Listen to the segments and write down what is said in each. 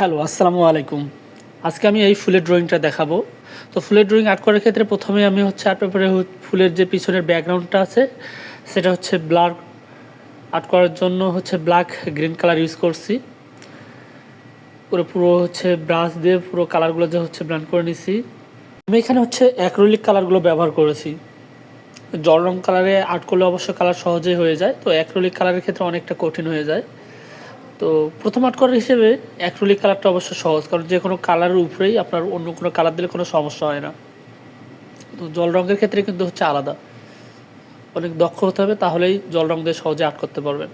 Hello, আসসালামু আলাইকুম। আজকে আমি এই ফুলের ড্রয়িংটা দেখাবো। তো ফুলের ড্রয়িং আর্ট করার ক্ষেত্রে ১ম এ আমি আর্ট পেপারে ফুলের যে পিছনের ব্যাকগ্রাউন্ডটা আছে, সেটা ব্লার আর্ট করার জন্য ব্ল্যাক গ্রিন কালার ইউজ করছি। পুরো ব্রাশ দিয়ে পুরো কালারগুলো ব্লেন্ড করে নিছি। আমি এখানে অ্যাক্রিলিক কালারগুলো ব্যবহার করেছি। জল রং কালারে আর্ট করলে অবশ্য কালার সহজেই হয়ে যায়। তো অ্যাক্রিলিক কালারের ক্ষেত্রে অনেকটা কঠিন হয়ে যায়। তো প্রথম আর্ট করার হিসেবে অ্যাক্রিলিক কালারটা অবশ্য সহজ, কারণ যে কোনো কালারের উপরেই আপনার অন্য কোনো কালার দিলে কোনো সমস্যা হয় না। তো জল রঙের ক্ষেত্রে কিন্তু আলাদা, অনেক দক্ষ হতে হবে, তাহলেই জল রঙ দিয়ে সহজে আর্ট করতে পারবেন।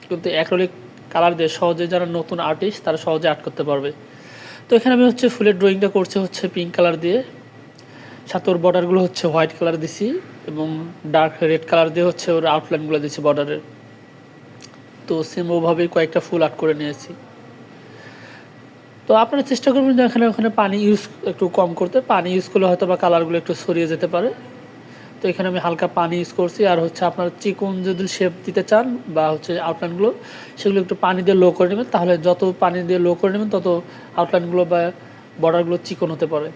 কিন্তু অ্যাক্রিলিক কালার দিয়ে সহজে যারা নতুন আর্টিস্ট তারা সহজে আর্ট করতে পারবে। তো এখানে আমি ফুলের ড্রয়িংটা করছি পিঙ্ক কালার দিয়ে, সাথে ওর বর্ডারগুলো হোয়াইট কালার দিছি এবং ডার্ক রেড কালার দিয়ে ওর আউটলাইনগুলো দিচ্ছি বর্ডারের। তো সেম ওভাবেই কয়েকটা ফুল আর্ট করে নিয়েছি। তো আপনারা চেষ্টা করবেন যে ওখানে পানি ইউজ একটু কম করতে। পানি ইউজ করলে হয়তো বা কালারগুলো একটু ছড়িয়ে যেতে পারে। তো এখানে আমি হালকা পানি ইউজ করছি। আর আপনার চিকন যদি শেপ দিতে চান বা আউটলাইনগুলো, সেগুলো একটু পানি দিয়ে লো করে নেবেন। তাহলে যত পানি দিয়ে লো করে নেবেন তত আউটলাইনগুলো বা বর্ডারগুলো চিকন হতে পারে।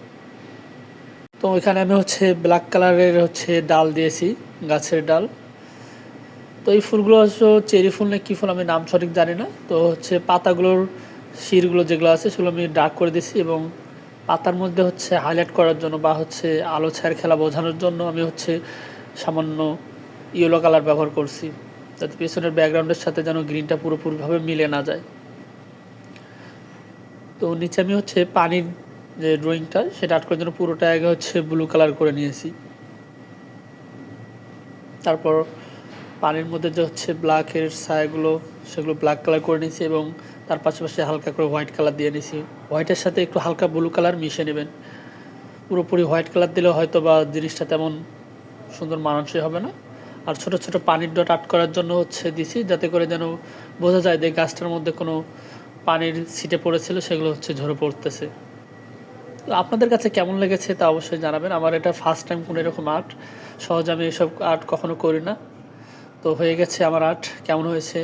তো এখানে আমি ব্ল্যাক কালারের ডাল দিয়েছি, গাছের ডাল। তো এই ফুলগুলো চেরি ফুল না কী ফুল আমি নাম সঠিক জানি না। তো পাতাগুলোর শিরগুলো যেগুলো আছে সেগুলো আমি ডার্ক করে দিছি এবং পাতার মধ্যে হাইলাইট করার জন্য বা আলো ছায়ার খেলা বোঝানোর জন্য আমি সামান্য ইয়েলো কালার ব্যবহার করছি, যাতে পেছনের ব্যাকগ্রাউন্ডের সাথে যেন গ্রিনটা পুরোপুরিভাবে মিলে না যায়। তো নিচে আমি পানির যে ড্রয়িংটা সেটা আর্ট করার জন্য পুরোটা আগে ব্লু কালার করে নিয়েছি। তারপর পানির মধ্যে যে ব্ল্যাকের ছায়াগুলো সেগুলো ব্ল্যাক কালার করে নিয়েছি এবং তার পাশাপাশি হালকা করে হোয়াইট কালার দিয়ে নিয়েছি। হোয়াইটের সাথে একটু হালকা ব্লু কালার মিশিয়ে নেবেন। পুরোপুরি হোয়াইট কালার দিলে হয়তো বা জিনিসটা তেমন সুন্দর মানানসই হবে না। আর ছোট ছোট পানির ডট আর্ট করার জন্য দিছি, যাতে করে যেন বোঝা যায় যে গাছটার মধ্যে কোনো পানির ছিটে পড়েছিল, সেগুলো ঝরে পড়তেছে। তো আপনাদের কাছে কেমন লেগেছে তা অবশ্যই জানাবেন। আমার এটা ফার্স্ট টাইম কোনো এরকম আর্ট, সহজে আমি এসব আর্ট কখনো করি না। তো হয়ে গেছে আমার আর্ট, কেমন হয়েছে